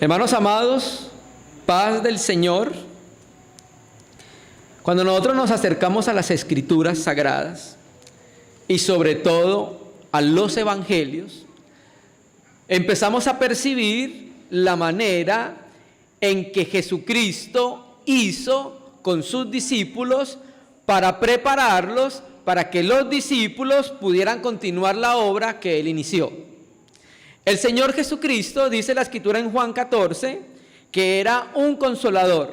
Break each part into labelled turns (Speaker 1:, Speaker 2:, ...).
Speaker 1: Hermanos amados, paz del Señor. Cuando nosotros nos acercamos a las Escrituras sagradas y sobre todo a los Evangelios, empezamos a percibir la manera en que Jesucristo hizo con sus discípulos para prepararlos para que los discípulos pudieran continuar la obra que Él inició. El Señor Jesucristo, dice la Escritura en Juan 14, que era un consolador.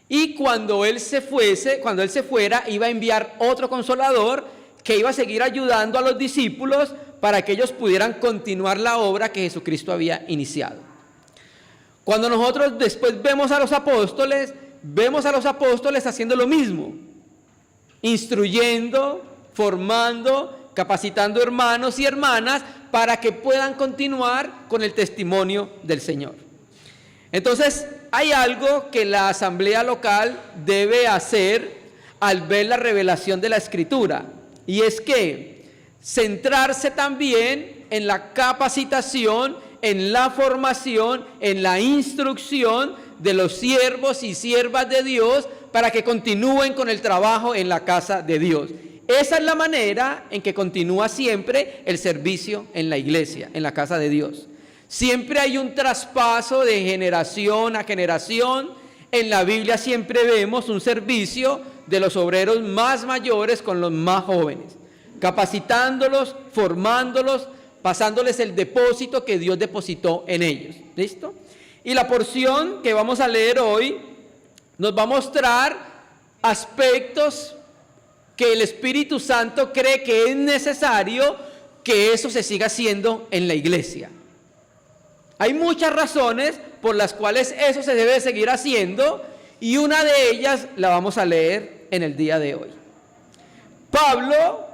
Speaker 1: Y cuando Él se fuera, iba a enviar otro consolador que iba a seguir ayudando a los discípulos para que ellos pudieran continuar la obra que Jesucristo había iniciado. Cuando nosotros después vemos a los apóstoles haciendo lo mismo, instruyendo, formando, capacitando hermanos y hermanas para que puedan continuar con el testimonio del Señor. Entonces, hay algo que la asamblea local debe hacer al ver la revelación de la Escritura, y es que centrarse también en la capacitación, en la formación, en la instrucción de los siervos y siervas de Dios para que continúen con el trabajo en la casa de Dios. Esa es la manera en que continúa siempre el servicio en la iglesia, en la casa de Dios. Siempre hay un traspaso de generación a generación. En la Biblia siempre vemos un servicio de los obreros más mayores con los más jóvenes, capacitándolos, formándolos, pasándoles el depósito que Dios depositó en ellos. ¿Listo? Y la porción que vamos a leer hoy nos va a mostrar aspectos que el Espíritu Santo cree que es necesario que eso se siga haciendo en la iglesia. Hay muchas razones por las cuales eso se debe seguir haciendo, y una de ellas la vamos a leer en el día de hoy. Pablo,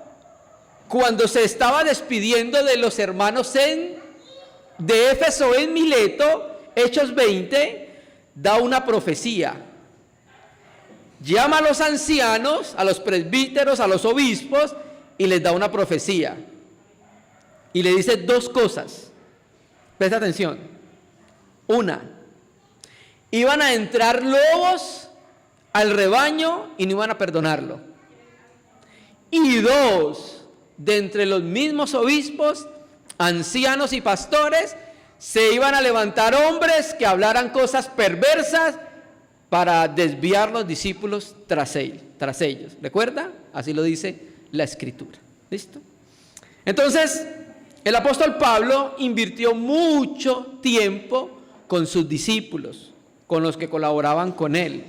Speaker 1: cuando se estaba despidiendo de los hermanos de Éfeso en Mileto, Hechos 20, da una profecía. Llama a los ancianos, a los presbíteros, a los obispos, y les da una profecía. Y le dice dos cosas. Presta atención. Una, iban a entrar lobos al rebaño y no iban a perdonarlo. Y dos, de entre los mismos obispos, ancianos y pastores, se iban a levantar hombres que hablaran cosas perversas para desviar los discípulos tras ellos. ¿Recuerda? Así lo dice la Escritura. ¿Listo? Entonces, el apóstol Pablo invirtió mucho tiempo con sus discípulos, con los que colaboraban con él,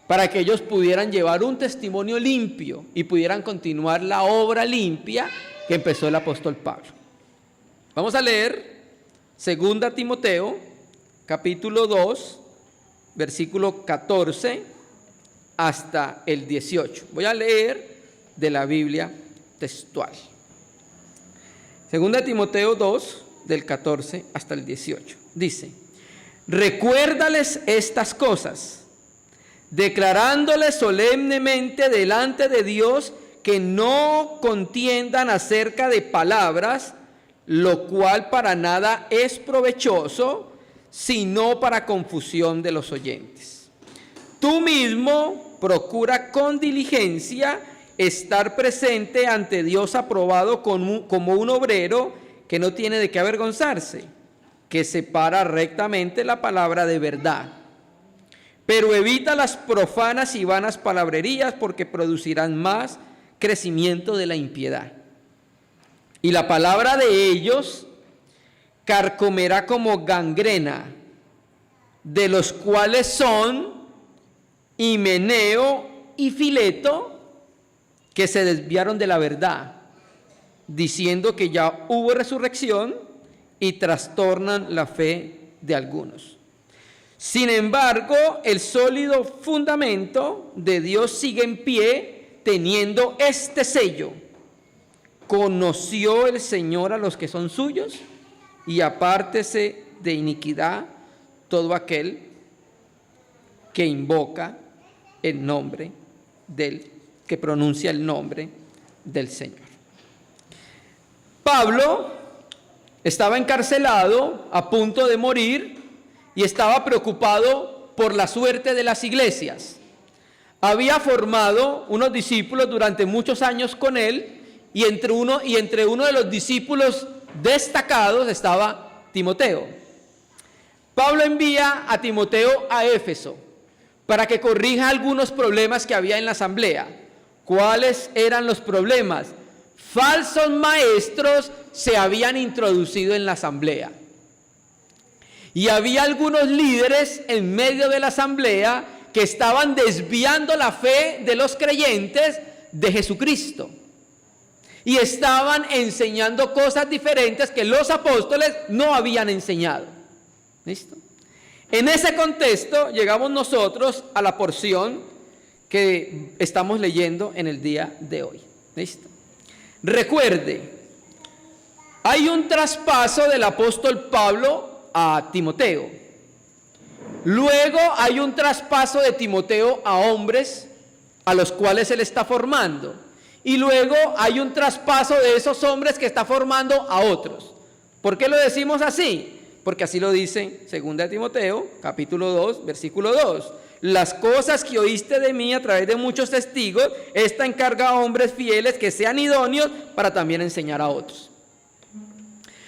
Speaker 1: para que ellos pudieran llevar un testimonio limpio y pudieran continuar la obra limpia que empezó el apóstol Pablo. Vamos a leer 2 Timoteo, capítulo 2, versículo 14 hasta el 18. Voy a leer de la Biblia textual. 2 Timoteo 2, del 14 hasta el 18. Dice: recuérdales estas cosas, declarándoles solemnemente delante de Dios que no contiendan acerca de palabras, lo cual para nada es provechoso, sino para confusión de los oyentes. Tú mismo procura con diligencia estar presente ante Dios aprobado como un obrero que no tiene de qué avergonzarse, que separa rectamente la palabra de verdad. Pero evita las profanas y vanas palabrerías, porque producirán más crecimiento de la impiedad. Y la palabra de ellos carcomerá como gangrena, de los cuales son Himeneo y Fileto, que se desviaron de la verdad, diciendo que ya hubo resurrección, y trastornan la fe de algunos. Sin embargo, el sólido fundamento de Dios sigue en pie, teniendo este sello: conoció el Señor a los que son suyos, y apártese de iniquidad todo aquel que invoca el nombre que pronuncia el nombre del Señor. Pablo estaba encarcelado, a punto de morir, y estaba preocupado por la suerte de las iglesias. Había formado unos discípulos durante muchos años con él, y entre uno de los discípulos destacados estaba Timoteo. Pablo envía a Timoteo a Éfeso para que corrija algunos problemas que había en la asamblea. ¿Cuáles eran los problemas? Falsos maestros se habían introducido en la asamblea. Y había algunos líderes en medio de la asamblea que estaban desviando la fe de los creyentes de Jesucristo. Y estaban enseñando cosas diferentes que los apóstoles no habían enseñado. ¿Listo? En ese contexto llegamos nosotros a la porción que estamos leyendo en el día de hoy. ¿Listo? Recuerde, hay un traspaso del apóstol Pablo a Timoteo. Luego hay un traspaso de Timoteo a hombres a los cuales él está formando. Y luego hay un traspaso de esos hombres que está formando a otros. ¿Por qué lo decimos así? Porque así lo dice 2 Timoteo, capítulo 2, versículo 2. Las cosas que oíste de mí a través de muchos testigos, esta encarga a hombres fieles que sean idóneos para también enseñar a otros.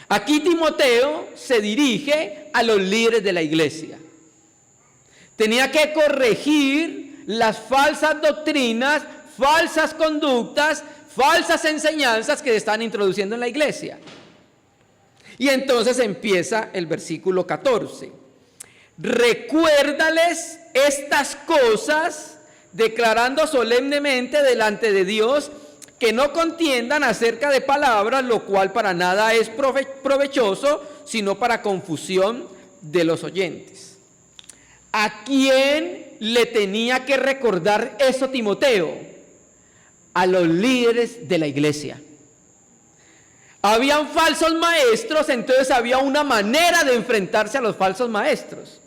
Speaker 1: Aquí Timoteo se dirige a los líderes de la iglesia. Tenía que corregir las falsas doctrinas, falsas conductas, falsas enseñanzas que se están introduciendo en la iglesia. Y entonces empieza el versículo 14. Recuérdales estas cosas, declarando solemnemente delante de Dios que no contiendan acerca de palabras, lo cual para nada es provechoso, sino para confusión de los oyentes. ¿A quién le tenía que recordar eso Timoteo? A los líderes de la iglesia. Habían falsos maestros, entonces había una manera de enfrentarse a los falsos maestros.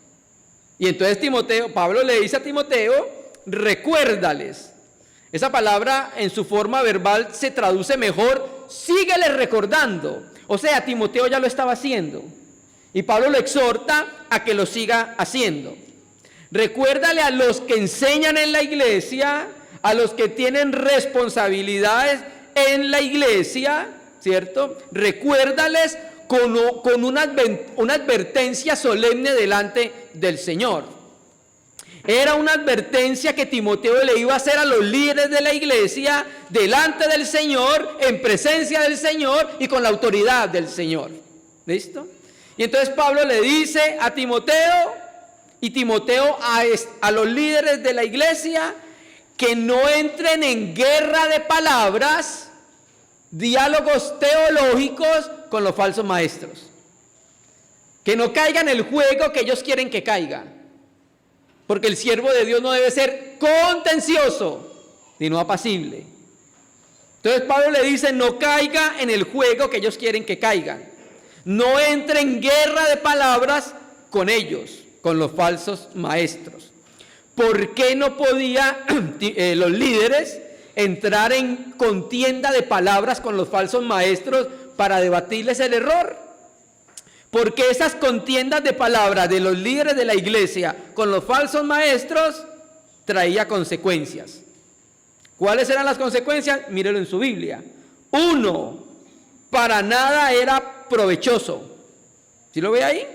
Speaker 1: Y entonces Pablo le dice a Timoteo, recuérdales. Esa palabra en su forma verbal se traduce mejor, sígueles recordando. O sea, Timoteo ya lo estaba haciendo. Y Pablo lo exhorta a que lo siga haciendo. Recuérdale a los que enseñan en la iglesia, a los que tienen responsabilidades en la iglesia, ¿cierto? Recuérdales con una advertencia solemne delante del Señor. Era una advertencia que Timoteo le iba a hacer a los líderes de la iglesia delante del Señor, en presencia del Señor y con la autoridad del Señor. ¿Listo? Y entonces Pablo le dice a Timoteo, y Timoteo a los líderes de la iglesia, que no entren en guerra de palabras, diálogos teológicos con los falsos maestros. Que no caigan en el juego que ellos quieren que caiga. Porque el siervo de Dios no debe ser contencioso, sino apacible. Entonces Pablo le dice, no caiga en el juego que ellos quieren que caigan. No entre en guerra de palabras con ellos, con los falsos maestros. ¿Por qué no podía los líderes entrar en contienda de palabras con los falsos maestros para debatirles el error? Porque esas contiendas de palabras de los líderes de la iglesia con los falsos maestros traía consecuencias. ¿Cuáles eran las consecuencias? Mírelo en su Biblia. 1, para nada era provechoso. ¿Sí lo ve ahí?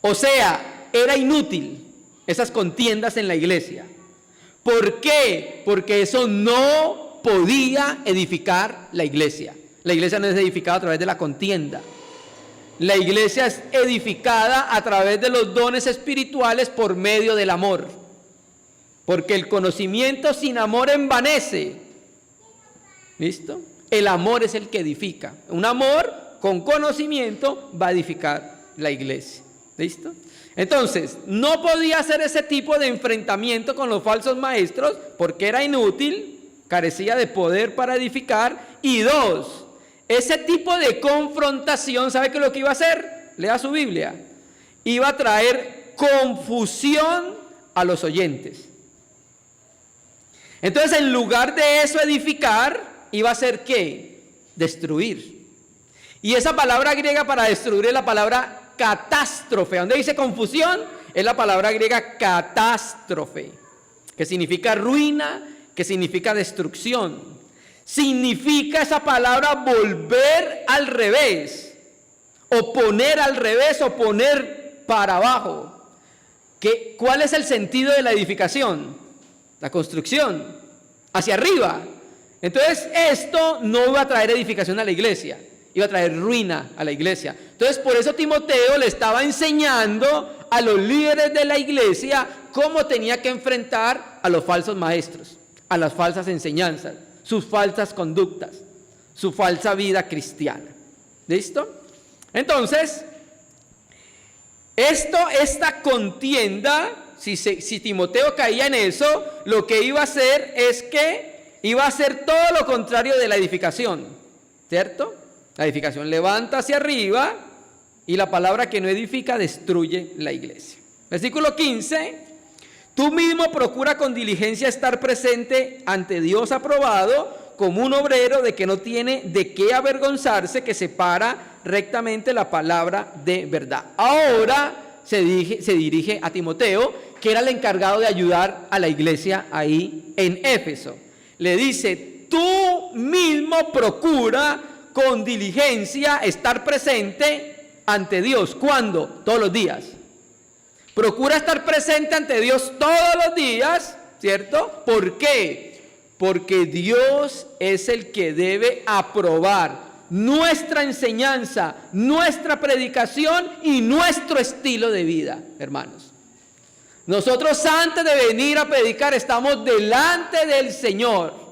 Speaker 1: O sea, era inútil esas contiendas en la iglesia. ¿Por qué? Porque eso no podía edificar la iglesia. La iglesia no es edificada a través de la contienda. La iglesia es edificada a través de los dones espirituales por medio del amor. Porque el conocimiento sin amor envanece. ¿Listo? El amor es el que edifica. Un amor con conocimiento va a edificar la iglesia. ¿Listo? Entonces, no podía hacer ese tipo de enfrentamiento con los falsos maestros porque era inútil, carecía de poder para edificar. Y 2, ese tipo de confrontación, ¿sabe qué es lo que iba a hacer? Lea su Biblia. Iba a traer confusión a los oyentes. Entonces, en lugar de eso edificar, iba a ser ¿qué? Destruir. Y esa palabra griega para destruir es la palabra catástrofe. ¿Dónde dice confusión? Es la palabra griega catástrofe, que significa ruina, que significa destrucción. Significa esa palabra volver al revés, o poner al revés, o poner para abajo. ¿Cuál es el sentido de la edificación? La construcción, hacia arriba. Entonces esto no iba a traer edificación a la iglesia, iba a traer ruina a la iglesia. Entonces por eso Timoteo le estaba enseñando a los líderes de la iglesia cómo tenía que enfrentar a los falsos maestros, a las falsas enseñanzas, sus falsas conductas, su falsa vida cristiana. ¿Listo? Entonces, esta contienda, si Timoteo caía en eso, lo que iba a hacer es que iba a hacer todo lo contrario de la edificación, ¿cierto? La edificación levanta hacia arriba y la palabra que no edifica destruye la iglesia. Versículo 15, tú mismo procura con diligencia estar presente ante Dios aprobado, como un obrero de que no tiene de qué avergonzarse, que separa rectamente la palabra de verdad. Ahora se dirige a Timoteo, que era el encargado de ayudar a la iglesia ahí en Éfeso. Le dice, tú mismo procura con diligencia estar presente ante Dios. ¿Cuándo? Todos los días. Procura estar presente ante Dios todos los días, ¿cierto? ¿Por qué? Porque Dios es el que debe aprobar nuestra enseñanza, nuestra predicación y nuestro estilo de vida, hermanos. Nosotros antes de venir a predicar estamos delante del Señor.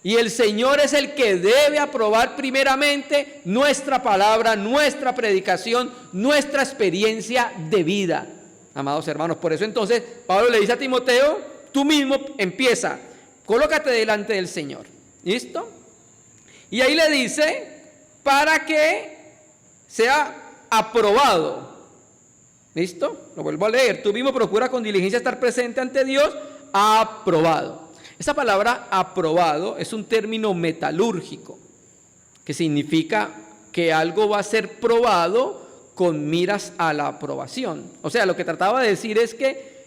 Speaker 1: Y el Señor es el que debe aprobar primeramente nuestra palabra, nuestra predicación, nuestra experiencia de vida, amados hermanos. Por eso entonces Pablo le dice a Timoteo, tú mismo empieza, colócate delante del Señor. ¿Listo? Y ahí le dice, para que sea aprobado. ¿Listo? Lo vuelvo a leer. Tú mismo procura con diligencia estar presente ante Dios, aprobado. Esa palabra aprobado es un término metalúrgico, que significa que algo va a ser probado con miras a la aprobación. O sea, lo que trataba de decir es que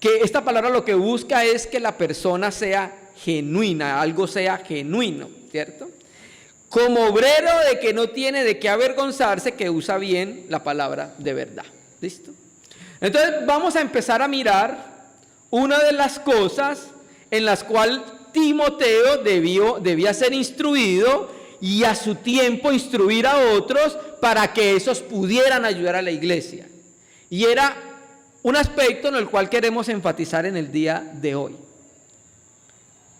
Speaker 1: esta palabra lo que busca es que la persona sea genuina, algo sea genuino, ¿cierto? Como obrero de que no tiene de qué avergonzarse, que usa bien la palabra de verdad. ¿Listo? Entonces vamos a empezar a mirar una de las cosas en las cuales Timoteo debía ser instruido y a su tiempo instruir a otros para que esos pudieran ayudar a la iglesia. Y era un aspecto en el cual queremos enfatizar en el día de hoy.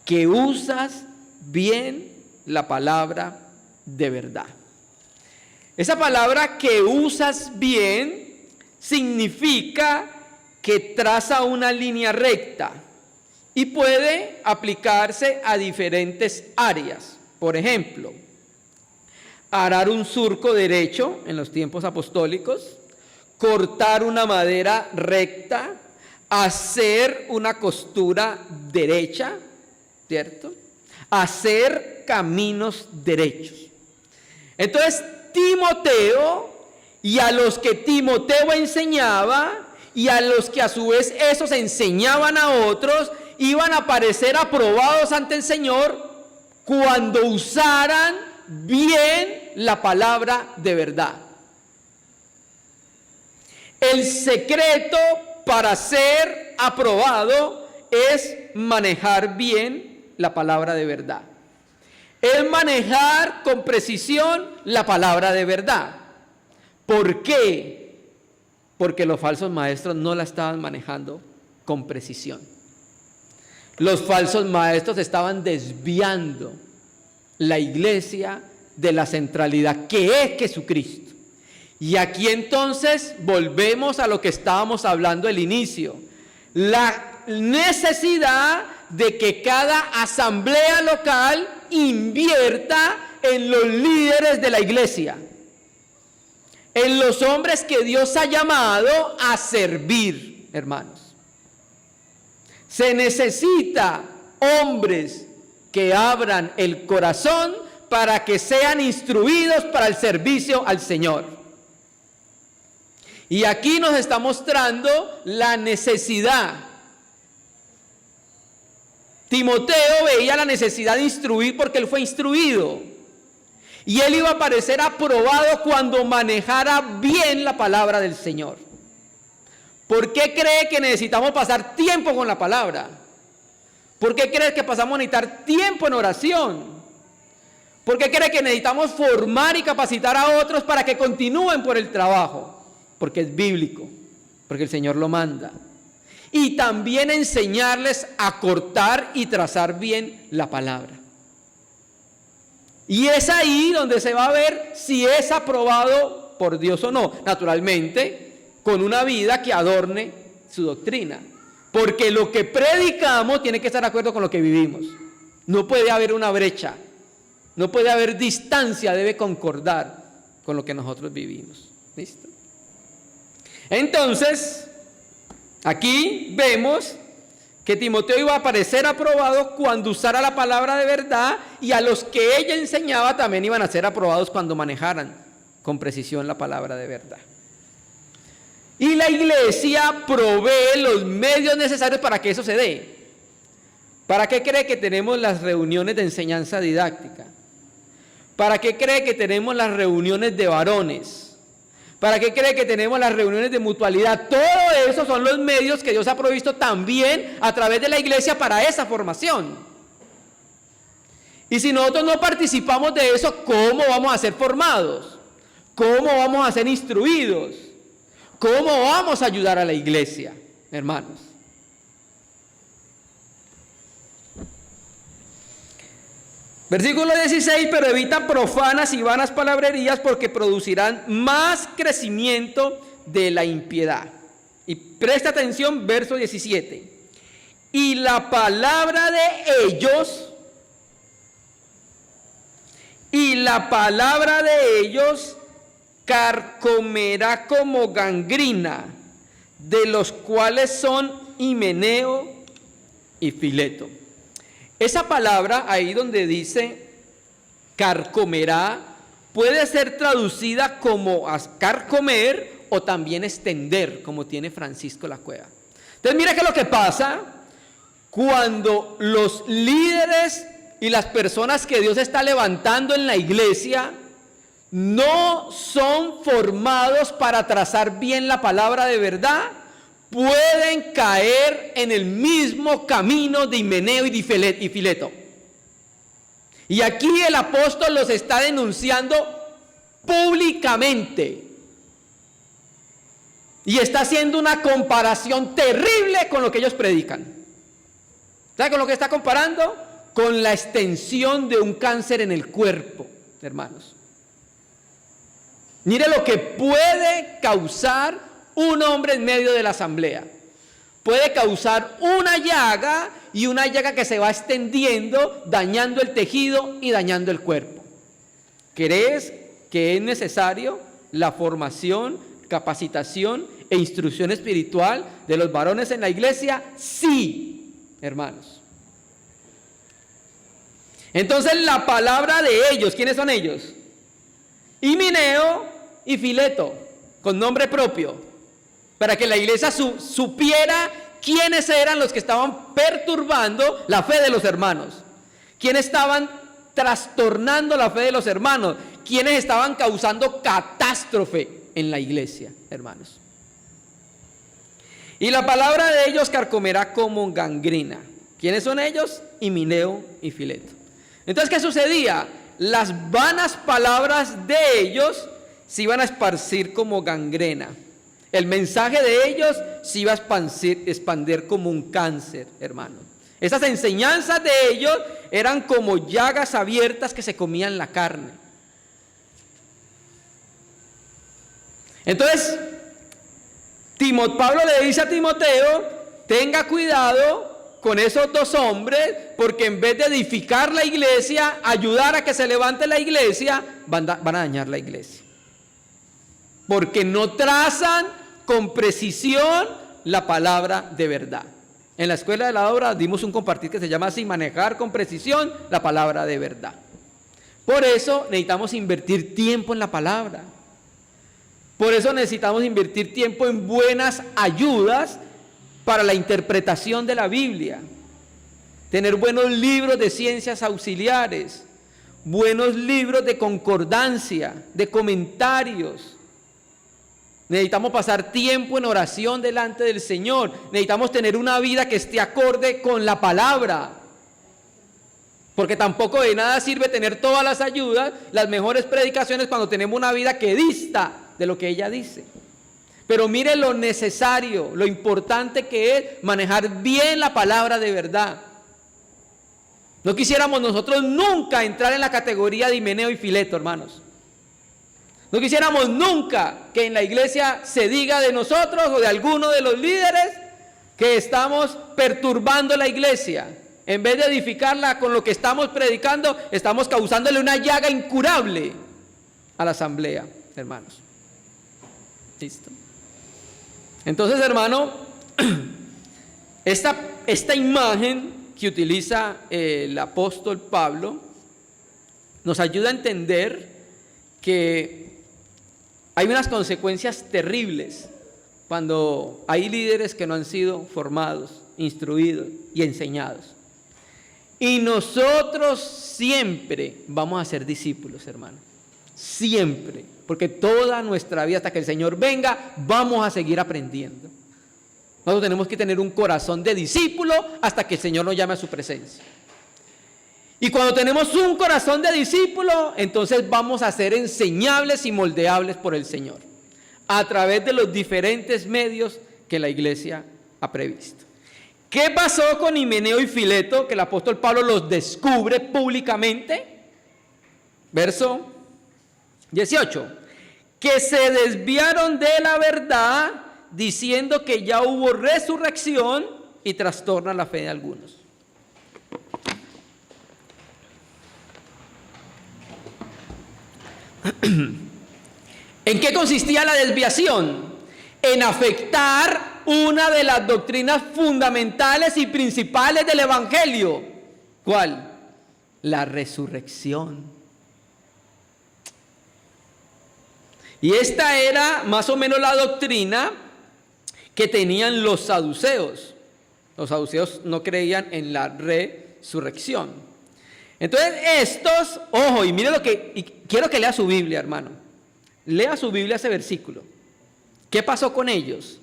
Speaker 1: Que usas bien la palabra de verdad. Esa palabra que usas bien significa que traza una línea recta y puede aplicarse a diferentes áreas. Por ejemplo, arar un surco derecho en los tiempos apostólicos, cortar una madera recta, hacer una costura derecha, ¿cierto? Hacer caminos derechos. Entonces, Timoteo y a los que Timoteo enseñaba y a los que a su vez esos enseñaban a otros, iban a parecer aprobados ante el Señor cuando usaran bien la palabra de verdad. El secreto para ser aprobado es manejar bien la palabra de verdad. Es manejar con precisión la palabra de verdad. ¿Por qué? Porque los falsos maestros no la estaban manejando con precisión. Los falsos maestros estaban desviando la iglesia de la centralidad que es Jesucristo. Y aquí entonces volvemos a lo que estábamos hablando al inicio. La necesidad de que cada asamblea local invierta en los líderes de la iglesia, en los hombres que Dios ha llamado a servir, hermanos. Se necesita hombres que abran el corazón para que sean instruidos para el servicio al Señor. Y aquí nos está mostrando la necesidad. Timoteo veía la necesidad de instruir porque él fue instruido. Y él iba a parecer aprobado cuando manejara bien la palabra del Señor. ¿Por qué cree que necesitamos pasar tiempo con la palabra? ¿Por qué cree que pasamos a necesitar tiempo en oración? ¿Por qué cree que necesitamos formar y capacitar a otros para que continúen por el trabajo? Porque es bíblico, porque el Señor lo manda. Y también enseñarles a cortar y trazar bien la palabra. Y es ahí donde se va a ver si es aprobado por Dios o no. Naturalmente, con una vida que adorne su doctrina. Porque lo que predicamos tiene que estar de acuerdo con lo que vivimos. No puede haber una brecha. No puede haber distancia, debe concordar con lo que nosotros vivimos. ¿Listo? Entonces, aquí vemos que Timoteo iba a parecer aprobado cuando usara la palabra de verdad, y a los que ella enseñaba también iban a ser aprobados cuando manejaran con precisión la palabra de verdad. Y la iglesia provee los medios necesarios para que eso se dé. ¿Para qué cree que tenemos las reuniones de enseñanza didáctica? ¿Para qué cree que tenemos las reuniones de varones? ¿Para qué cree que tenemos las reuniones de mutualidad? Todo eso son los medios que Dios ha provisto también a través de la iglesia para esa formación. Y si nosotros no participamos de eso, ¿cómo vamos a ser formados? ¿Cómo vamos a ser instruidos? ¿Cómo vamos a ayudar a la iglesia, hermanos? Versículo 16, pero evita profanas y vanas palabrerías porque producirán más crecimiento de la impiedad. Y presta atención, verso 17. Y la palabra de ellos carcomerá como gangrina, de los cuales son Himeneo y Fileto. Esa palabra ahí donde dice carcomerá puede ser traducida como carcomer o también extender, como tiene Francisco La Cueva. Entonces mira qué es lo que pasa cuando los líderes y las personas que Dios está levantando en la iglesia no son formados para trazar bien la palabra de verdad. Pueden caer en el mismo camino de Himeneo y Fileto. Y aquí el apóstol los está denunciando públicamente. Y está haciendo una comparación terrible con lo que ellos predican. ¿Sabe con lo que está comparando? Con la extensión de un cáncer en el cuerpo, hermanos. Mire lo que puede causar un hombre en medio de la asamblea. Puede causar una llaga, y una llaga que se va extendiendo, dañando el tejido y dañando el cuerpo. ¿Crees que es necesario la formación, capacitación e instrucción espiritual de los varones en la iglesia? Sí, hermanos. Entonces la palabra de ellos, ¿quiénes son ellos? Himeneo y Fileto, con nombre propio. Para que la iglesia supiera quiénes eran los que estaban perturbando la fe de los hermanos, quiénes estaban trastornando la fe de los hermanos, quiénes estaban causando catástrofe en la iglesia, hermanos. Y la palabra de ellos carcomerá como gangrina. ¿Quiénes son ellos? Himeneo y Fileto. Entonces, ¿qué sucedía? Las vanas palabras de ellos se iban a esparcir como gangrena. El mensaje de ellos se iba a expandir como un cáncer, hermano. Esas enseñanzas de ellos eran como llagas abiertas que se comían la carne. Entonces, Pablo le dice a Timoteo, tenga cuidado con esos dos hombres, porque en vez de edificar la iglesia, ayudar a que se levante la iglesia, van a dañar la iglesia. Porque no trazan con precisión la palabra de verdad. En la escuela de la obra dimos un compartir que se llama así: manejar con precisión la palabra de verdad. Por eso necesitamos invertir tiempo en la palabra. Por eso necesitamos invertir tiempo en buenas ayudas para la interpretación de la Biblia. Tener buenos libros de ciencias auxiliares, buenos libros de concordancia, de comentarios. Necesitamos pasar tiempo en oración delante del Señor. Necesitamos tener una vida que esté acorde con la palabra. Porque tampoco de nada sirve tener todas las ayudas, las mejores predicaciones, cuando tenemos una vida que dista de lo que ella dice. Pero mire lo necesario, lo importante que es manejar bien la palabra de verdad. No quisiéramos nosotros nunca entrar en la categoría de Himeneo y Fileto, hermanos. No quisiéramos nunca que en la iglesia se diga de nosotros o de alguno de los líderes que estamos perturbando la iglesia. En vez de edificarla con lo que estamos predicando, estamos causándole una llaga incurable a la asamblea, hermanos. ¿Listo? Entonces, hermano, esta imagen que utiliza el apóstol Pablo nos ayuda a entender que hay unas consecuencias terribles cuando hay líderes que no han sido formados, instruidos y enseñados. Y nosotros siempre vamos a ser discípulos, hermano. Siempre. Porque toda nuestra vida, hasta que el Señor venga, vamos a seguir aprendiendo. Nosotros tenemos que tener un corazón de discípulo hasta que el Señor nos llame a su presencia. Y cuando tenemos un corazón de discípulo, entonces vamos a ser enseñables y moldeables por el Señor, a través de los diferentes medios que la iglesia ha previsto. ¿Qué pasó con Himeneo y Fileto, que el apóstol Pablo los descubre públicamente? Verso 18. Que se desviaron de la verdad, diciendo que ya hubo resurrección, y trastornan la fe de algunos. ¿En qué consistía la desviación? En afectar una de las doctrinas fundamentales y principales del Evangelio. ¿Cuál? La resurrección. Y esta era más o menos la doctrina que tenían los saduceos. Los saduceos no creían en la resurrección. Entonces estos, ojo, y mire quiero que lea su Biblia, hermano. Lea su Biblia ese versículo. ¿Qué pasó con ellos?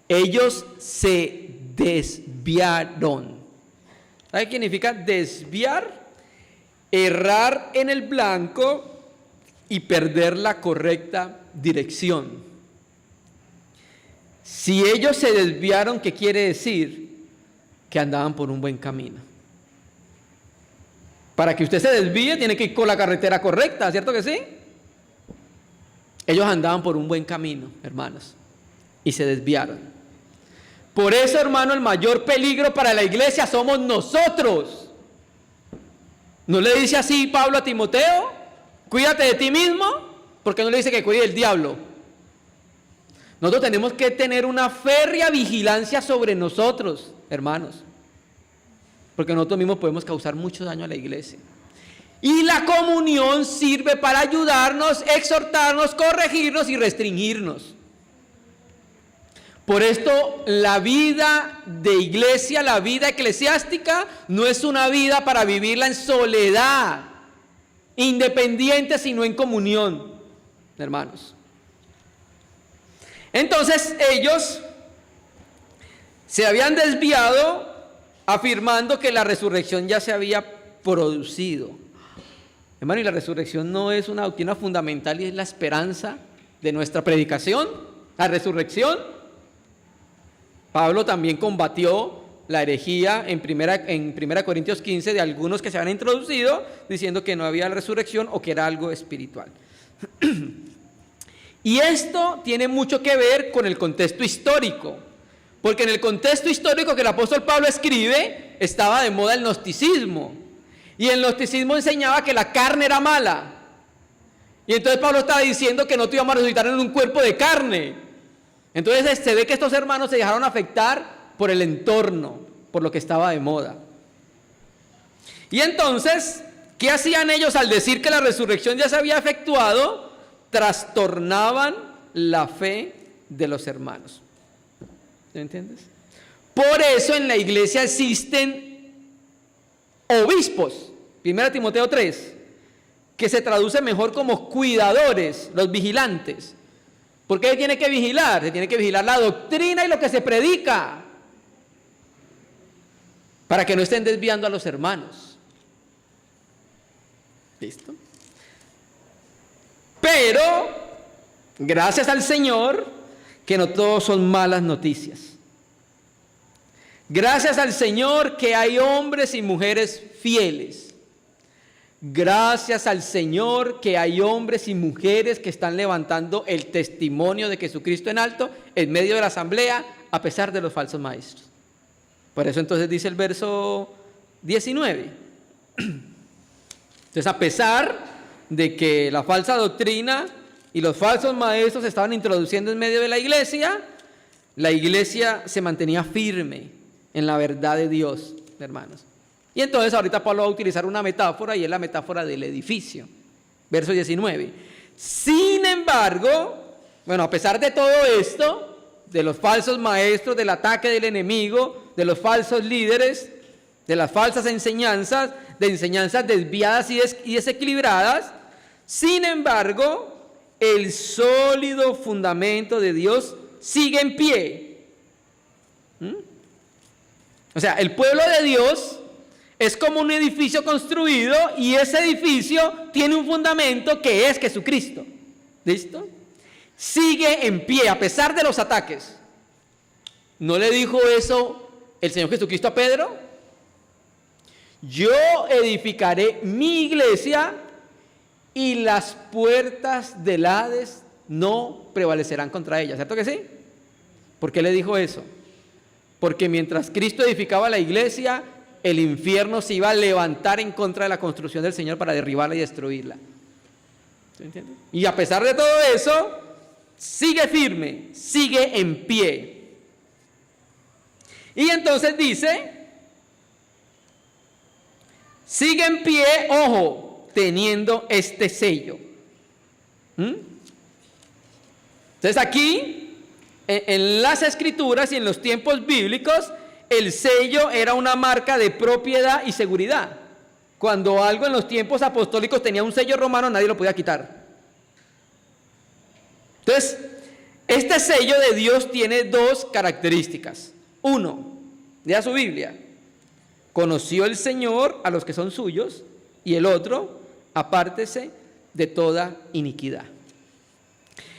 Speaker 1: Ellos se desviaron. ¿Sabe qué significa desviar? Errar en el blanco y perder la correcta dirección. Si ellos se desviaron, ¿qué quiere decir? Que andaban por un buen camino. Para que usted se desvíe, tiene que ir con la carretera correcta, ¿cierto que sí? Ellos andaban por un buen camino, hermanos, y se desviaron. Por eso, hermano, el mayor peligro para la iglesia somos nosotros. ¿No le dice así Pablo a Timoteo? Cuídate de ti mismo, porque no le dice que cuide del diablo. Nosotros tenemos que tener una férrea vigilancia sobre nosotros, hermanos, porque nosotros mismos podemos causar mucho daño a la iglesia. Y la comunión sirve para ayudarnos, exhortarnos, corregirnos y restringirnos. Por esto, la vida de iglesia, la vida eclesiástica, no es una vida para vivirla en soledad, independiente, sino en comunión, hermanos. Entonces, ellos se habían desviado afirmando que la resurrección ya se había producido. Hermano, y la resurrección no es una doctrina fundamental y es la esperanza de nuestra predicación, la resurrección. Pablo también combatió la herejía en 1 Corintios 15 de algunos que se habían introducido diciendo que no había resurrección o que era algo espiritual. Y esto tiene mucho que ver con el contexto histórico, porque en el contexto histórico que el apóstol Pablo escribe estaba de moda el gnosticismo. Y el gnosticismo enseñaba que la carne era mala. Y entonces Pablo estaba diciendo que no te íbamos a resucitar en un cuerpo de carne. Entonces se ve que estos hermanos se dejaron afectar por el entorno, por lo que estaba de moda. Y entonces, ¿qué hacían ellos al decir que la resurrección ya se había efectuado? trastornaban la fe de los hermanos. ¿Me entiendes? Por eso en la iglesia existen obispos, 1 Timoteo 3, que se traduce mejor como cuidadores, los vigilantes. ¿Por qué tiene que vigilar? Se tiene que vigilar la doctrina y lo que se predica, para que no estén desviando a los hermanos. ¿Listo? Pero, gracias al Señor, que no todos son malas noticias. Gracias al Señor que hay hombres y mujeres fieles. Gracias al Señor que hay hombres y mujeres que están levantando el testimonio de Jesucristo en alto en medio de la asamblea, a pesar de los falsos maestros. Por eso entonces dice el verso 19. Entonces, a pesar de que la falsa doctrina y los falsos maestros se estaban introduciendo en medio de la iglesia se mantenía firme en la verdad de Dios, hermanos. Y entonces ahorita Pablo va a utilizar una metáfora, y es la metáfora del edificio. Verso 19. Sin embargo, bueno, a pesar de todo esto, de los falsos maestros, del ataque del enemigo, de los falsos líderes, de las falsas enseñanzas, de enseñanzas desviadas y desequilibradas, sin embargo, el sólido fundamento de Dios sigue en pie. O sea, el pueblo de Dios es como un edificio construido, y ese edificio tiene un fundamento que es Jesucristo. ¿Listo? Sigue en pie a pesar de los ataques. ¿No le dijo eso el Señor Jesucristo a Pedro? Yo edificaré mi iglesia y las puertas del Hades no prevalecerán contra ella. ¿Cierto que sí? ¿Por qué le dijo eso? Porque mientras Cristo edificaba la iglesia, el infierno se iba a levantar en contra de la construcción del Señor para derribarla y destruirla. ¿Se entiende? Y a pesar de todo eso, sigue firme, sigue en pie. Y entonces dice, sigue en pie, ojo, teniendo este sello. Entonces aquí, en las Escrituras y en los tiempos bíblicos, el sello era una marca de propiedad y seguridad. Cuando algo en los tiempos apostólicos tenía un sello romano, nadie lo podía quitar. Entonces, este sello de Dios tiene dos características. Uno, lea su Biblia: conoció el Señor a los que son suyos. Y el otro, apártese de toda iniquidad.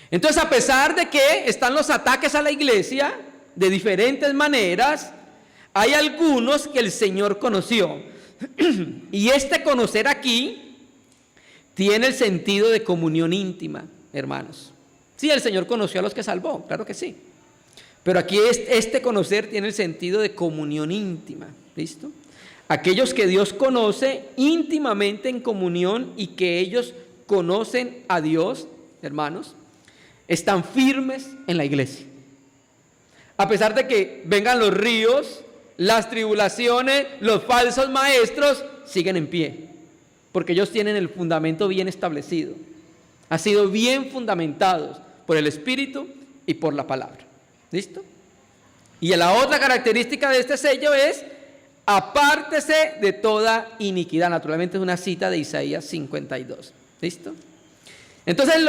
Speaker 1: Entonces, a pesar de que están los ataques a la iglesia de diferentes maneras, hay algunos que el Señor conoció. Y este conocer aquí tiene el sentido de comunión íntima, hermanos. Sí, el Señor conoció a los que salvó, claro que sí. Pero aquí este conocer tiene el sentido de comunión íntima. ¿Listo? Aquellos que Dios conoce íntimamente en comunión y que ellos conocen a Dios, hermanos, están firmes en la iglesia. A pesar de que vengan los ríos, las tribulaciones, los falsos maestros, siguen en pie, porque ellos tienen el fundamento bien establecido. Han sido bien fundamentados por el Espíritu y por la palabra. ¿Listo? Y la otra característica de este sello es: apártese de toda iniquidad. Naturalmente es una cita de Isaías 52. ¿Listo? Entonces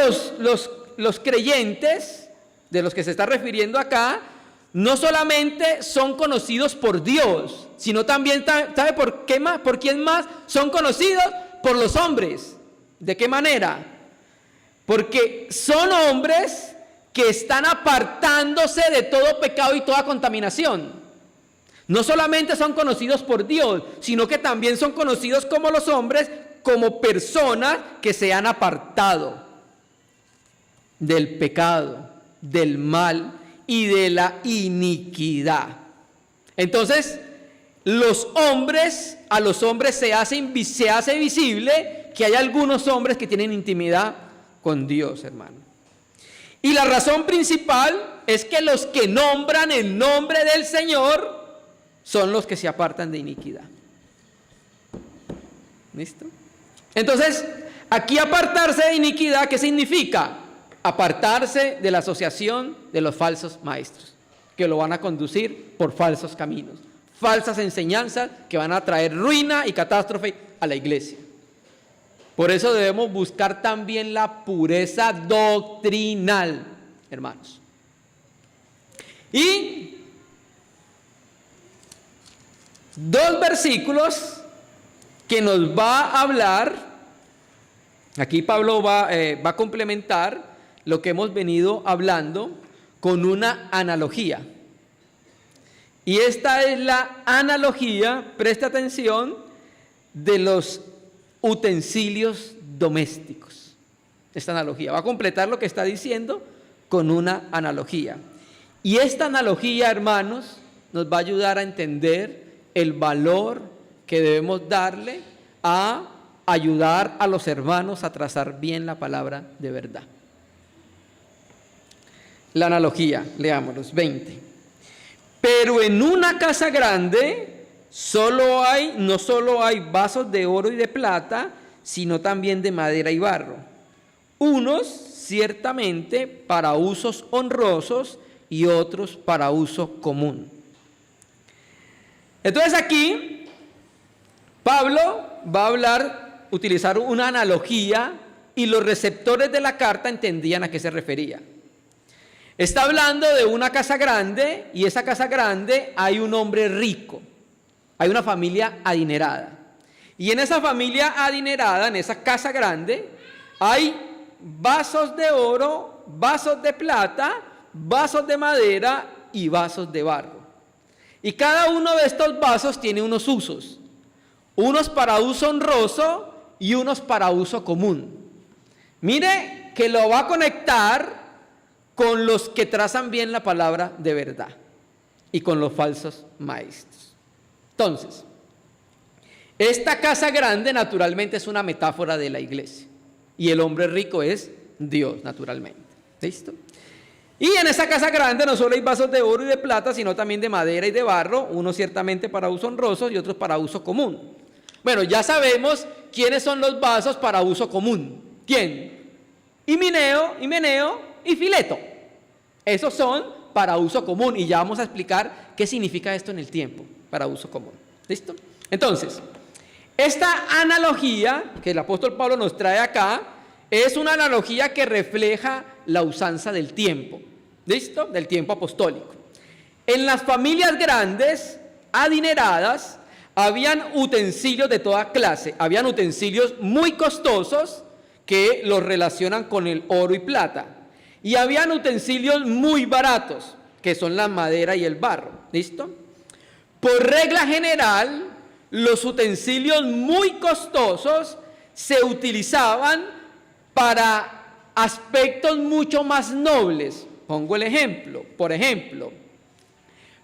Speaker 1: los creyentes de los que se está refiriendo acá no solamente son conocidos por Dios, sino también, ¿sabe por qué más? ¿Por quién más son conocidos? Por los hombres. ¿De qué manera? Porque son hombres que están apartándose de todo pecado y toda contaminación. No solamente son conocidos por Dios, sino que también son conocidos como los hombres, como personas que se han apartado del pecado, del mal y de la iniquidad. Entonces, a los hombres se hace visible que hay algunos hombres que tienen intimidad con Dios, hermano. Y la razón principal es que los que nombran el nombre del Señor son los que se apartan de iniquidad. ¿Listo? Entonces, aquí apartarse de iniquidad, ¿qué significa? Apartarse de la asociación de los falsos maestros, que lo van a conducir por falsos caminos, falsas enseñanzas que van a traer ruina y catástrofe a la iglesia. Por eso debemos buscar también la pureza doctrinal, hermanos. Y dos versículos que nos va a hablar, aquí Pablo va a complementar lo que hemos venido hablando con una analogía. Y esta es la analogía, presta atención, de los utensilios domésticos. Esta analogía va a completar lo que está diciendo con una analogía. Y esta analogía, hermanos, nos va a ayudar a entender el valor que debemos darle a ayudar a los hermanos a trazar bien la palabra de verdad. La analogía, leámoslos, 20. Pero en una casa grande no solo hay vasos de oro y de plata, sino también de madera y barro. Unos ciertamente para usos honrosos y otros para uso común. Entonces aquí Pablo va a utilizar una analogía y los receptores de la carta entendían a qué se refería. Está hablando de una casa grande y esa casa grande hay un hombre rico, hay una familia adinerada. Y en esa familia adinerada, en esa casa grande, hay vasos de oro, vasos de plata, vasos de madera y vasos de barro. Y cada uno de estos vasos tiene unos usos, unos para uso honroso y unos para uso común. Mire que lo va a conectar con los que trazan bien la palabra de verdad y con los falsos maestros. Entonces, esta casa grande naturalmente es una metáfora de la iglesia y el hombre rico es Dios naturalmente. ¿Listo? Y en esa casa grande no solo hay vasos de oro y de plata, sino también de madera y de barro, unos ciertamente para uso honroso y otros para uso común. Bueno, ya sabemos quiénes son los vasos para uso común. ¿Quién? Himeneo y Fileto. Esos son para uso común y ya vamos a explicar qué significa esto en el tiempo, para uso común. ¿Listo? Entonces, esta analogía que el apóstol Pablo nos trae acá es una analogía que refleja la usanza del tiempo. ¿Listo? Del tiempo apostólico. En las familias grandes, adineradas, habían utensilios de toda clase. Habían utensilios muy costosos que los relacionan con el oro y plata. Y habían utensilios muy baratos, que son la madera y el barro. ¿Listo? Por regla general, los utensilios muy costosos se utilizaban para aspectos mucho más nobles. Pongo el ejemplo. Por ejemplo,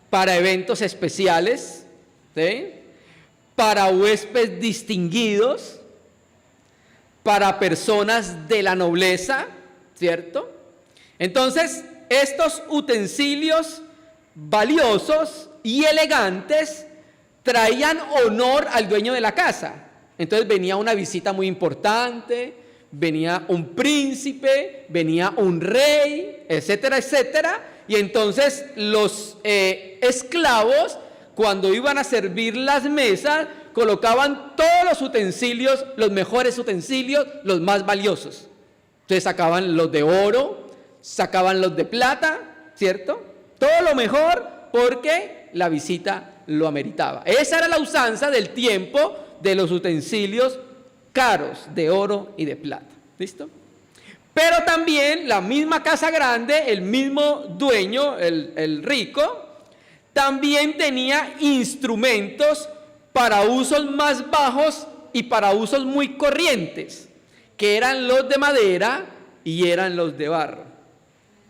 Speaker 1: para eventos especiales, ¿sí? Para huéspedes distinguidos, para personas de la nobleza, ¿cierto? Entonces, estos utensilios valiosos y elegantes traían honor al dueño de la casa. Entonces venía una visita muy importante, venía un príncipe, venía un rey, etcétera, etcétera. Y entonces los esclavos, cuando iban a servir las mesas, colocaban todos los utensilios, los mejores utensilios, los más valiosos. Entonces sacaban los de oro, sacaban los de plata, ¿cierto? Todo lo mejor porque la visita lo ameritaba. Esa era la usanza del tiempo de los utensilios caros de oro y de plata. ¿Listo? Pero también la misma casa grande, el mismo dueño, el rico, también tenía instrumentos para usos más bajos y para usos muy corrientes, que eran los de madera y eran los de barro.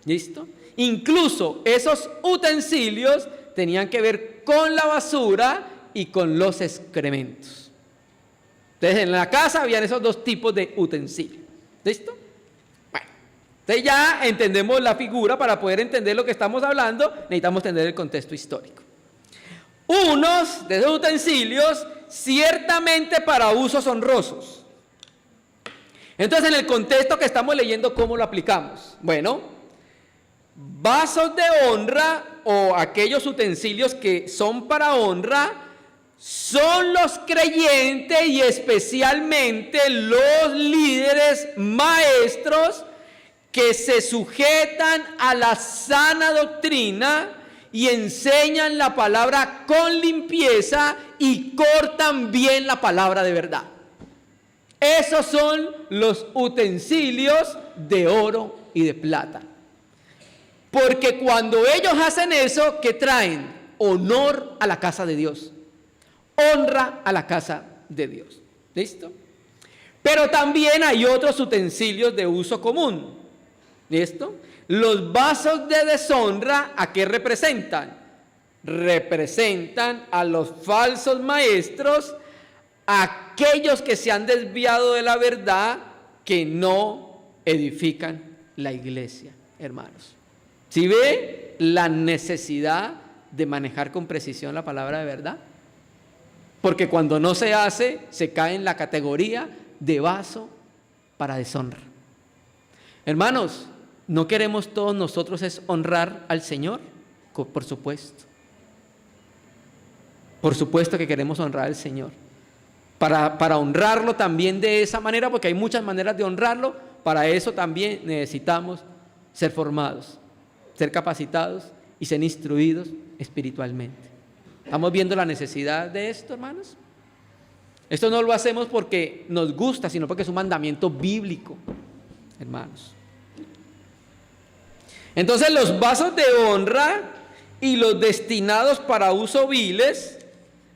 Speaker 1: ¿Listo? Incluso esos utensilios tenían que ver con la basura y con los excrementos. Entonces en la casa habían esos dos tipos de utensilios. ¿Listo? Bueno, entonces ya entendemos la figura. Para poder entender lo que estamos hablando, necesitamos entender el contexto histórico. Unos de esos utensilios ciertamente para usos honrosos Entonces, en el contexto que estamos leyendo, ¿cómo lo aplicamos? Bueno, vasos de honra o aquellos utensilios que son para honra son los creyentes y especialmente los líderes maestros que se sujetan a la sana doctrina y enseñan la palabra con limpieza y cortan bien la palabra de verdad. Esos son los utensilios de oro y de plata. Porque cuando ellos hacen eso, ¿qué traen? Honor a la casa de Dios. Honra a la casa de Dios. ¿Listo? Pero también hay otros utensilios de uso común. ¿Listo? Los vasos de deshonra, ¿a qué representan? Representan a los falsos maestros, aquellos que se han desviado de la verdad, que no edifican la iglesia, hermanos. ¿Sí ve la necesidad de manejar con precisión la palabra de verdad? Porque cuando no se hace, se cae en la categoría de vaso para deshonra. Hermanos, ¿no queremos todos nosotros es honrar al Señor? Por supuesto. Por supuesto que queremos honrar al Señor. Para honrarlo también de esa manera, porque hay muchas maneras de honrarlo, para eso también necesitamos ser formados, ser capacitados y ser instruidos espiritualmente. ¿Estamos viendo la necesidad de esto, hermanos? Esto no lo hacemos porque nos gusta, sino porque es un mandamiento bíblico, hermanos. Entonces, los vasos de honra y los destinados para uso viles,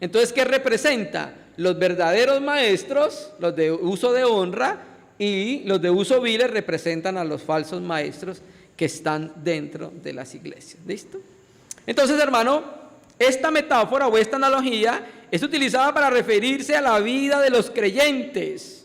Speaker 1: entonces, ¿qué representa? Los verdaderos maestros, los de uso de honra, y los de uso viles representan a los falsos maestros que están dentro de las iglesias. ¿Listo? Entonces, hermano, esta metáfora o esta analogía es utilizada para referirse a la vida de los creyentes.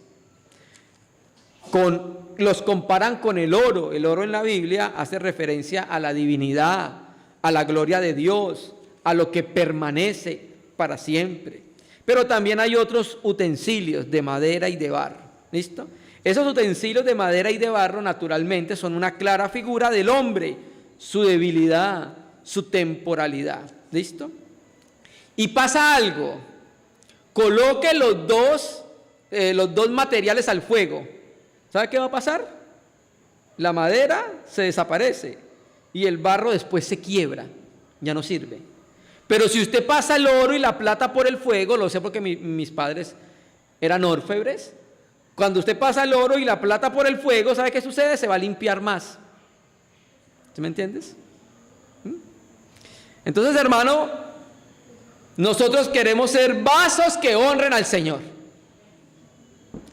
Speaker 1: Los comparan con el oro. El oro en la Biblia hace referencia a la divinidad, a la gloria de Dios, a lo que permanece para siempre. Pero también hay otros utensilios de madera y de barro. ¿Listo? Esos utensilios de madera y de barro naturalmente son una clara figura del hombre, su debilidad, su temporalidad. ¿Listo? Y pasa algo. Coloque los dos materiales al fuego. ¿Sabe qué va a pasar? La madera se desaparece y el barro después se quiebra, ya no sirve. Pero si usted pasa el oro y la plata por el fuego, lo sé porque mis padres eran orfebres, cuando usted pasa el oro y la plata por el fuego, ¿sabe qué sucede? Se va a limpiar más. ¿Sí me entiendes? Entonces, hermano, nosotros queremos ser vasos que honren al Señor.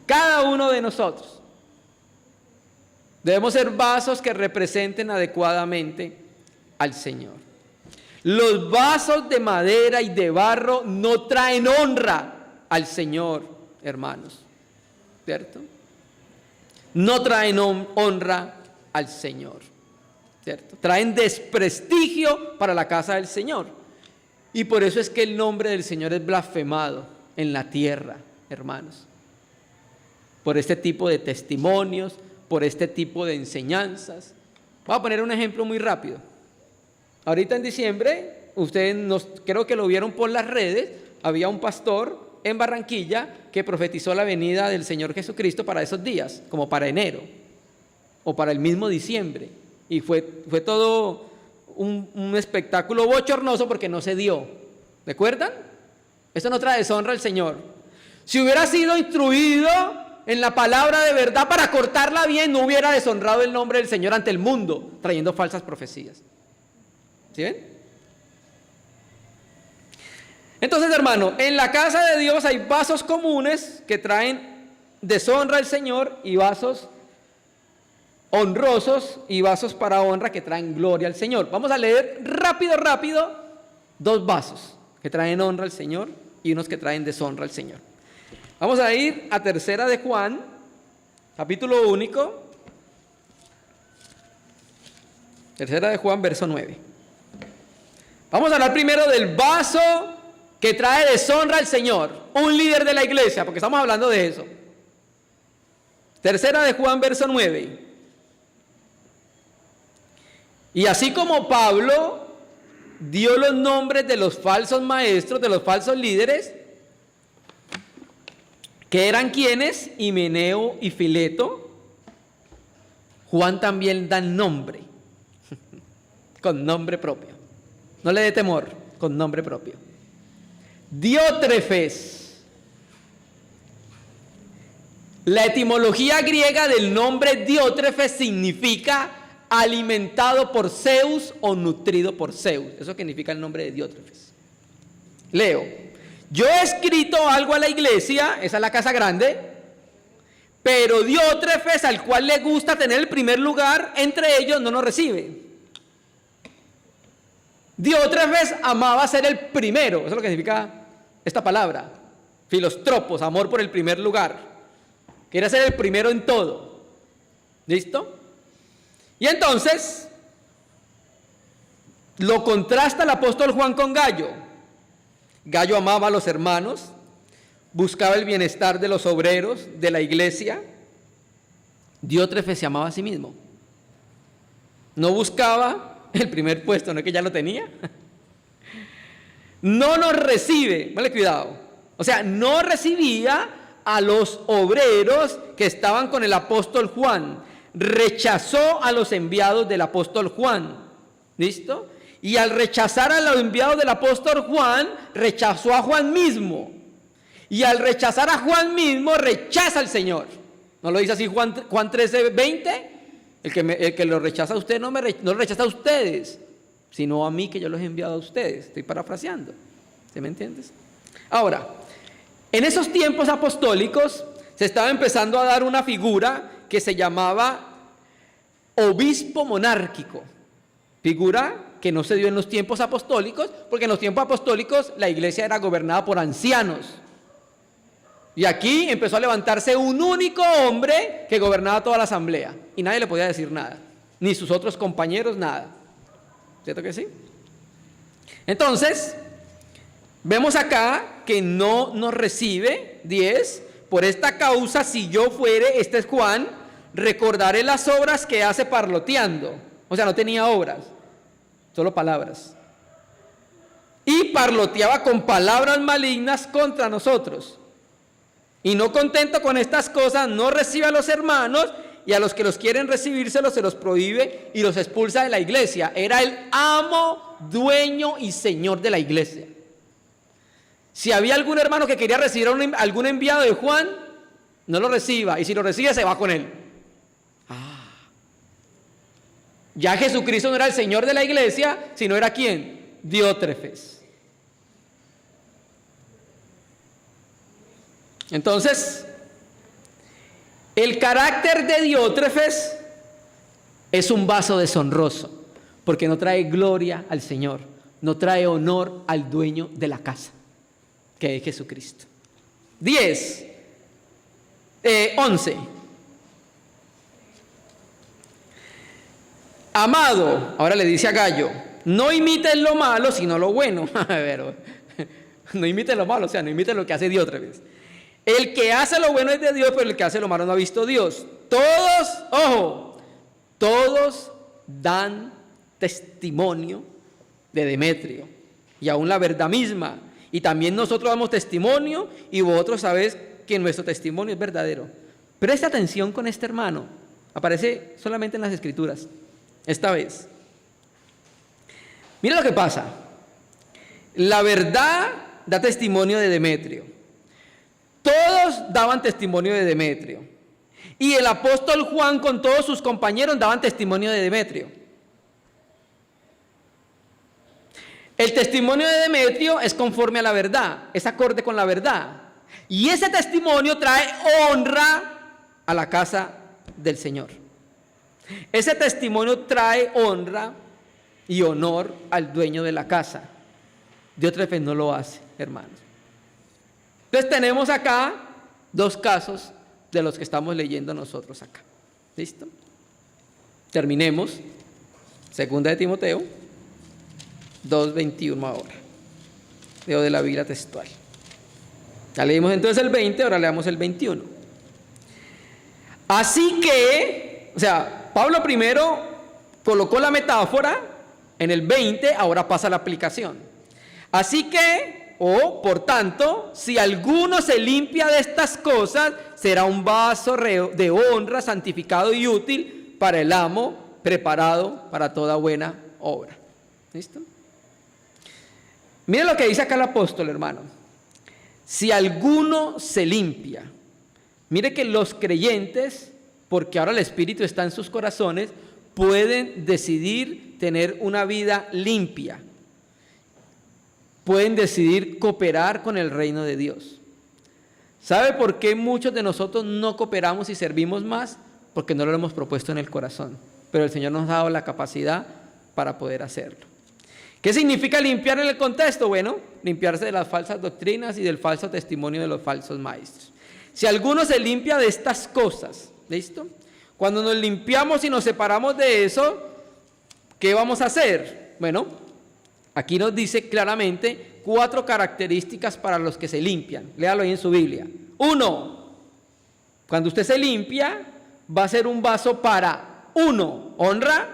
Speaker 1: Cada uno de nosotros. Debemos ser vasos que representen adecuadamente al Señor. Los vasos de madera y de barro no traen honra al Señor, hermanos. ¿Cierto? No traen honra al Señor. ¿Cierto? Traen desprestigio para la casa del Señor. Y por eso es que el nombre del Señor es blasfemado en la tierra, hermanos. Por este tipo de testimonios, por este tipo de enseñanzas. Voy a poner un ejemplo muy rápido. Ahorita en diciembre, ustedes creo que lo vieron por las redes, había un pastor en Barranquilla que profetizó la venida del Señor Jesucristo para esos días, como para enero o para el mismo diciembre. Y fue todo un espectáculo bochornoso porque no se dio. ¿Recuerdan? Eso no trae deshonra al Señor. Si hubiera sido instruido en la palabra de verdad para cortarla bien, no hubiera deshonrado el nombre del Señor ante el mundo, trayendo falsas profecías. ¿Sí ven? Entonces, hermano, en la casa de Dios hay vasos comunes que traen deshonra al Señor y vasos honrosos y vasos para honra que traen gloria al Señor. Vamos a leer rápido dos vasos que traen honra al Señor y unos que traen deshonra al Señor. Vamos a ir a 3 de Juan, capítulo único. 3 de Juan, verso 9. Vamos a hablar primero del vaso que trae deshonra al Señor, un líder de la iglesia, porque estamos hablando de eso. Tercera de Juan, verso 9. Y así como Pablo dio los nombres de los falsos maestros, de los falsos líderes, que eran quienes, Himeneo y Fileto, Juan también da nombre, con nombre propio. No le dé temor, con nombre propio. Diótrefes. La etimología griega del nombre Diótrefes significa alimentado por Zeus o nutrido por Zeus. Eso significa el nombre de Diótrefes. Leo: yo he escrito algo a la iglesia, esa es la casa grande, pero Diótrefes, al cual le gusta tener el primer lugar entre ellos, no nos recibe. Diótrefes amaba ser el primero, eso es lo que significa esta palabra, filostropos, amor por el primer lugar. Quería ser el primero en todo. ¿Listo? Y entonces, lo contrasta el apóstol Juan con Gallo. Gallo amaba a los hermanos, buscaba el bienestar de los obreros, de la iglesia. Diótrefes se amaba a sí mismo. No buscaba el primer puesto, no es que ya lo tenía. No nos recibe, vale, cuidado. O sea, no recibía a los obreros que estaban con el apóstol Juan. Rechazó a los enviados del apóstol Juan. ¿Listo? Y al rechazar a los enviados del apóstol Juan, rechazó a Juan mismo. Y al rechazar a Juan mismo, rechaza al Señor. ¿No lo dice así Juan 13:20? El que lo rechaza a usted no lo rechaza a ustedes, sino a mí, que yo los he enviado a ustedes. Estoy parafraseando. ¿Sí me entiendes? Ahora, en esos tiempos apostólicos se estaba empezando a dar una figura que se llamaba obispo monárquico. Figura que no se dio en los tiempos apostólicos, porque en los tiempos apostólicos la iglesia era gobernada por ancianos. Y aquí empezó a levantarse un único hombre que gobernaba toda la asamblea. Y nadie le podía decir nada, ni sus otros compañeros nada. ¿Cierto que sí? Entonces, vemos acá que no nos recibe. 10. Por esta causa, si yo fuere, este es Juan, recordaré las obras que hace parloteando. O sea, no tenía obras, solo palabras. Y parloteaba con palabras malignas contra nosotros. Y no contento con estas cosas, no recibe a los hermanos, y a los que los quieren recibírselos se los prohíbe y los expulsa de la iglesia. Era el amo, dueño y señor de la iglesia. Si había algún hermano que quería recibir a algún enviado de Juan, no lo reciba, y si lo recibe se va con él. Ya Jesucristo no era el Señor de la iglesia, sino era ¿quién? Diótrefes. Entonces, el carácter de Diótrefes es un vaso deshonroso, porque no trae gloria al Señor, no trae honor al dueño de la casa, que es Jesucristo. 11. Amado, ahora le dice a Gallo, no imites lo malo, sino lo bueno. Pero, no imites lo malo, o sea, no imites lo que hace Diótrefes. El que hace lo bueno es de Dios, pero el que hace lo malo no ha visto a Dios. Todos, ojo, todos dan testimonio de Demetrio, y aún la verdad misma. Y también nosotros damos testimonio, y vosotros sabéis que nuestro testimonio es verdadero. Presta atención con este hermano. Aparece solamente en las Escrituras. Esta vez. Mira lo que pasa. La verdad da testimonio de Demetrio. Todos daban testimonio de Demetrio. Y el apóstol Juan con todos sus compañeros daban testimonio de Demetrio. El testimonio de Demetrio es conforme a la verdad, es acorde con la verdad. Y ese testimonio trae honra a la casa del Señor. Ese testimonio trae honra y honor al dueño de la casa. Diótrefes no lo hace, hermanos. Entonces tenemos acá dos casos de los que estamos leyendo nosotros acá. ¿Listo? Terminemos. Segunda de Timoteo 2:21 ahora. Leo de la Biblia textual. Ya leímos entonces el 20, ahora leamos el 21. Así que, o sea, Pablo primero colocó la metáfora en el 20, ahora pasa la aplicación. Así que, por tanto, si alguno se limpia de estas cosas, será un vaso de honra, santificado y útil para el amo, preparado para toda buena obra. ¿Listo? Mire lo que dice acá el apóstol, hermano. Si alguno se limpia, mire que los creyentes, porque ahora el Espíritu está en sus corazones, pueden decidir tener una vida limpia. Pueden decidir cooperar con el reino de Dios. ¿Sabe por qué muchos de nosotros no cooperamos y servimos más? Porque no lo hemos propuesto en el corazón. Pero el Señor nos ha dado la capacidad para poder hacerlo. ¿Qué significa limpiar en el contexto? Bueno, limpiarse de las falsas doctrinas y del falso testimonio de los falsos maestros. Si alguno se limpia de estas cosas, ¿listo? Cuando nos limpiamos y nos separamos de eso, ¿qué vamos a hacer? Bueno, aquí nos dice claramente 4 características para los que se limpian. Léalo ahí en su Biblia. 1, cuando usted se limpia, va a ser un vaso para 1, honra,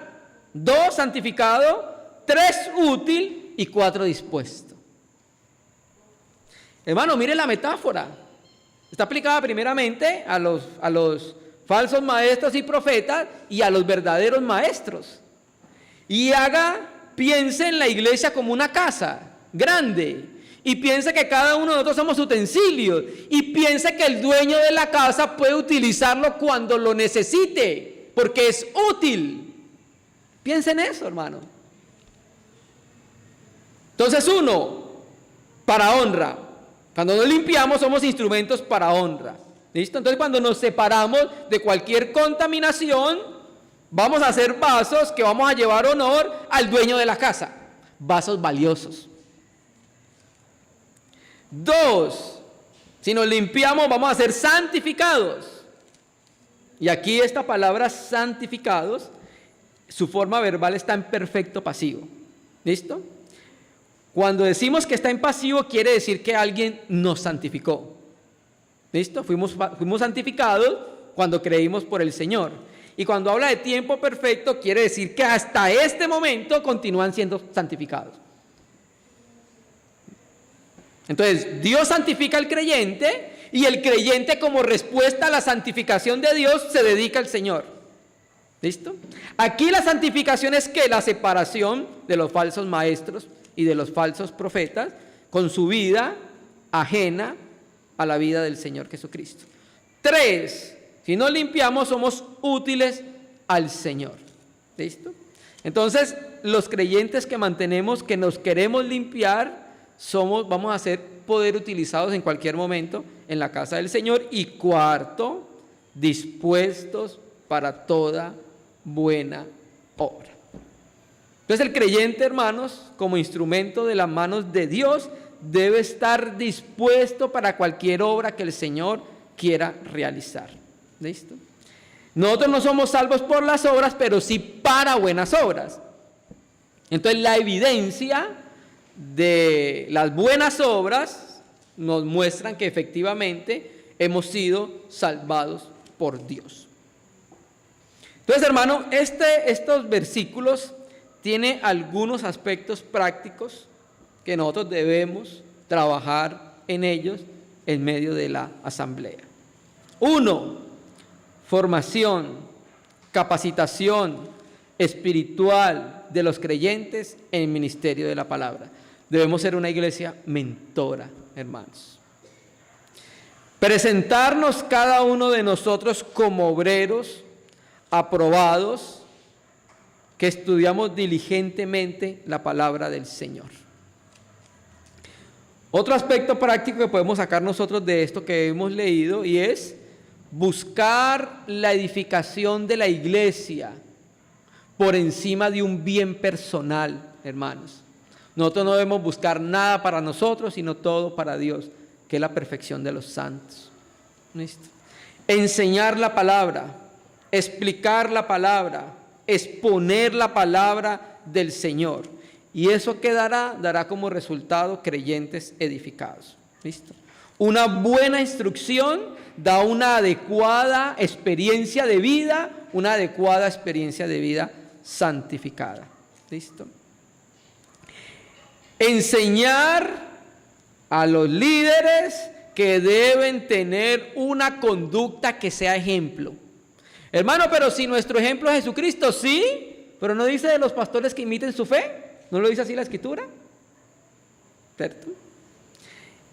Speaker 1: 2, santificado, 3, útil y 4, dispuesto. Hermano, mire la metáfora. Está aplicada primeramente a los falsos maestros y profetas y a los verdaderos maestros. Y piense en la iglesia como una casa grande. Y piense que cada uno de nosotros somos utensilios. Y piense que el dueño de la casa puede utilizarlo cuando lo necesite, porque es útil. Piense en eso, hermano. Entonces, 1, para honra. Cuando nos limpiamos somos instrumentos para honra. ¿Listo? Entonces, cuando nos separamos de cualquier contaminación, vamos a hacer vasos que vamos a llevar honor al dueño de la casa. Vasos valiosos. 2, si nos limpiamos vamos a ser santificados. Y aquí esta palabra santificados, su forma verbal está en perfecto pasivo. ¿Listo? Cuando decimos que está en pasivo, quiere decir que alguien nos santificó. ¿Listo? Fuimos santificados cuando creímos por el Señor. Y cuando habla de tiempo perfecto, quiere decir que hasta este momento continúan siendo santificados. Entonces, Dios santifica al creyente y el creyente, como respuesta a la santificación de Dios, se dedica al Señor. ¿Listo? Aquí la santificación es que la separación de los falsos maestros y de los falsos profetas con su vida ajena a la vida del Señor Jesucristo. 3, si nos limpiamos somos útiles al Señor. ¿Listo? Entonces, los creyentes que mantenemos, que nos queremos limpiar, vamos a ser poder utilizados en cualquier momento en la casa del Señor. Y 4, dispuestos para toda buena obra. Entonces el creyente, hermanos, como instrumento de las manos de Dios, debe estar dispuesto para cualquier obra que el Señor quiera realizar. ¿Listo? Nosotros no somos salvos por las obras, pero sí para buenas obras. Entonces la evidencia de las buenas obras nos muestran que efectivamente hemos sido salvados por Dios. Entonces, hermano, estos versículos tienen algunos aspectos prácticos que nosotros debemos trabajar en ellos en medio de la asamblea. 1, formación, capacitación espiritual de los creyentes en el ministerio de la palabra. Debemos ser una iglesia mentora, hermanos. Presentarnos cada uno de nosotros como obreros aprobados, que estudiamos diligentemente la palabra del Señor. Otro aspecto práctico que podemos sacar nosotros de esto que hemos leído, y es buscar la edificación de la iglesia por encima de un bien personal, hermanos. Nosotros no debemos buscar nada para nosotros, sino todo para Dios, que es la perfección de los santos. ¿Listo? Enseñar la palabra, explicar la palabra, exponer la palabra del Señor. Y eso que dará como resultado creyentes edificados. ¿Listo? Una buena instrucción da una adecuada experiencia de vida, una adecuada experiencia de vida santificada. ¿Listo? Enseñar a los líderes que deben tener una conducta que sea ejemplo. Hermano, pero si nuestro ejemplo es Jesucristo, sí, pero no dice de los pastores que imiten su fe, ¿no lo dice así la Escritura? ¿Cierto?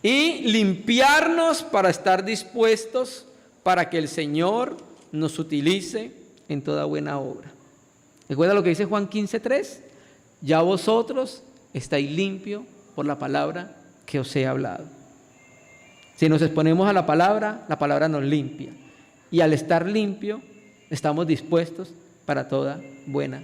Speaker 1: Y limpiarnos para estar dispuestos para que el Señor nos utilice en toda buena obra. ¿Recuerda lo que dice Juan 15:3? Ya vosotros estáis limpios por la palabra que os he hablado. Si nos exponemos a la palabra nos limpia. Y al estar limpio, estamos dispuestos para toda buena